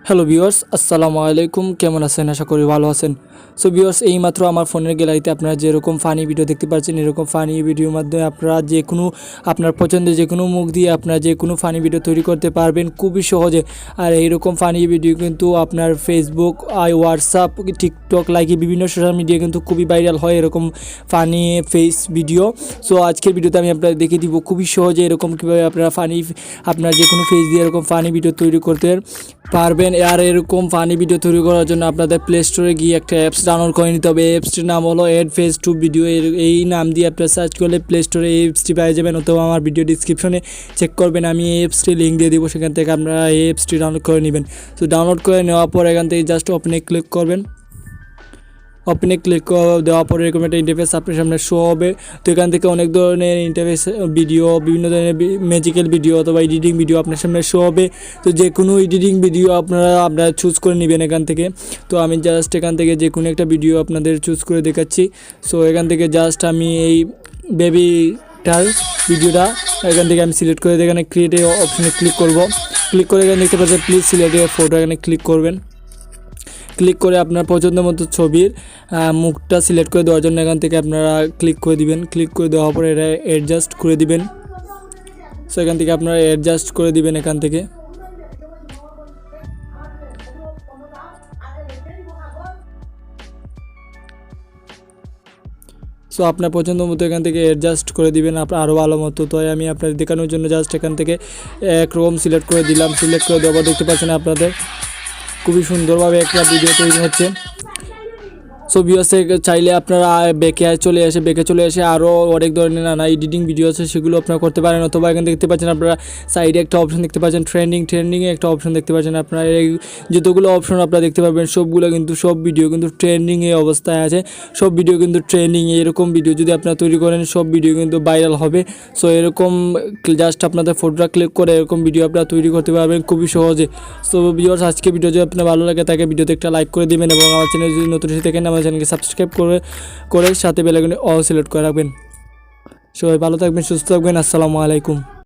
Hello viewers, আসসালামু আলাইকুম। কেমন আছেন? আশা করি ভালো আছেন। সো ভিউয়ার্স, এইমাত্র আমার ফোনের গ্যালারিতে আপনারা যেরকম ফানি ভিডিও দেখতে পাচ্ছেন, এরকম ফানি ভিডিওর মাধ্যমে আপনারা যে কোনো আপনার পছন্দের যে কোনো মুখ দিয়ে আপনারা যে কোনো ফানি ভিডিও তৈরি করতে পারবেন খুবই সহজে। আর এইরকম ফানি ভিডিও কিন্তু আপনার ফেসবুক, হোয়াটসঅ্যাপ, টিকটক লাইকি বিভিন্ন সোশ্যাল মিডিয়া কিন্তু খুবই ভাইরাল হয় এরকম ফানি ফেস ভিডিও। সো আজকের ভিডিওতে আমি আপনাদের দেখিয়ে দিব খুবই সহজে এরকম কীভাবে আপনারা আপনার যে কোনো ফেস দিয়ে এরকম ফানি ভিডিও তৈরি করতে পারবেন। আর এরকম ফানি ভিডিও তৈরি করার জন্য আপনাদের প্লে স্টোরে গিয়ে একটা অ্যাপস ডাউনলোড করে নিতে হবে। অ্যাপসটির নাম হলো এড ফেস টু ভিডিও। এই নাম দিয়ে আপনারা সার্চ করলে প্লে স্টোরে এই অ্যাপসটি পেয়ে যাবেন, অথবা আমার ভিডিও ডিসক্রিপশনে চেক করবেন, আমি এই অ্যাপসটি লিঙ্ক দিয়ে দিব, সেখান থেকে আপনারা এই অ্যাপসটি ডাউনলোড করে নেবেন। তো ডাউনলোড করে নেওয়ার পর এখান থেকে জাস্ট ওপেনে ক্লিক করবেন। ওপেনে ক্লিক দেওয়ার পরে এরকম একটা ইন্টারফেস আপনার সামনে শো হবে। তো এখান থেকে অনেক ধরনের ইন্টারফেস ভিডিও, বিভিন্ন ধরনের ম্যাজিক্যাল ভিডিও অথবা এডিটিং ভিডিও আপনার সামনে শো হবে। তো যে কোনো এডিটিং ভিডিও আপনারা চুজ করে নেবেন এখান থেকে। তো আমি জাস্ট এখান থেকে যে কোনো একটা ভিডিও আপনাদের চুজ করে দেখাচ্ছি। সো এখান থেকে জাস্ট আমি এই বেবিটার ভিডিওটা এখান থেকে আমি সিলেক্ট করে এখানে ক্রিয়েট অপশনে ক্লিক করব। ক্লিক করে এখানে দেখতে পাচ্ছেন প্লিজ সিলেক্ট ফটো, এখানে ক্লিক করবেন। ক্লিক করে আপনার পছন্দ মতো ছবির মুখটা সিলেক্ট করে দেওয়ার জন্য এখান থেকে আপনারা ক্লিক করে দিবেন। ক্লিক করে দেওয়ার পরে এটা অ্যাডজাস্ট করে দিবেন। সো এখান থেকে আপনারা অ্যাডজাস্ট করে দিবেন এখান থেকে। সো আপনার পছন্দ মতো এখান থেকে অ্যাডজাস্ট করে দিবেন আপনার আরও ভালো মতো। তো আমি আপনাদের দেখানোর জন্য জাস্ট এখান থেকে একরকম সিলেক্ট করে দিলাম। সিলেক্ট করে দেওয়ার পর দেখতে পাচ্ছেন আপনাদের খুবই সুন্দরভাবে একটা ভিডিও তৈরি হচ্ছে। সো ভিউয়ার্স, চাইলে আপনারা বেকে চলে আসে আরও অনেক ধরনের নানা এডিটিং ভিডিও আছে, সেগুলো আপনারা করতে পারেন। অথবা এখানে দেখতে পাচ্ছেন আপনারা সাইডে একটা অপশন দেখতে পাচ্ছেন ট্রেন্ডিংয়ে একটা অপশন দেখতে পাচ্ছেন। আপনারা এই যতগুলো অপশন আপনারা দেখতে পারবেন সবগুলো কিন্তু সব ভিডিও কিন্তু ট্রেন্ডিংয়ে অবস্থায় আছে। সব ভিডিও কিন্তু ট্রেন্ডিংয়ে। এরকম ভিডিও যদি আপনারা তৈরি করেন সব ভিডিও কিন্তু ভাইরাল হবে। সো এরকম জাস্ট আপনাদের ফটোটা ক্লিক করে এরকম ভিডিও আপনারা তৈরি করতে পারবেন খুবই সহজে। সো ভিউয়ার্স, আজকে ভিডিও যদি আপনার ভালো লাগে তাকে ভিডিওতে একটা লাইক করে দিবেন, এবং আমার চ্যানেল যদি নতুন এসে থাকেন আমার চ্যানেলকে সাবস্ক্রাইব করে সাথে বেল আইকনে অল সিলেক্ট করে রাখবেন। সবাই ভালো থাকবেন, সুস্থ থাকবেন। আসসালামু আলাইকুম।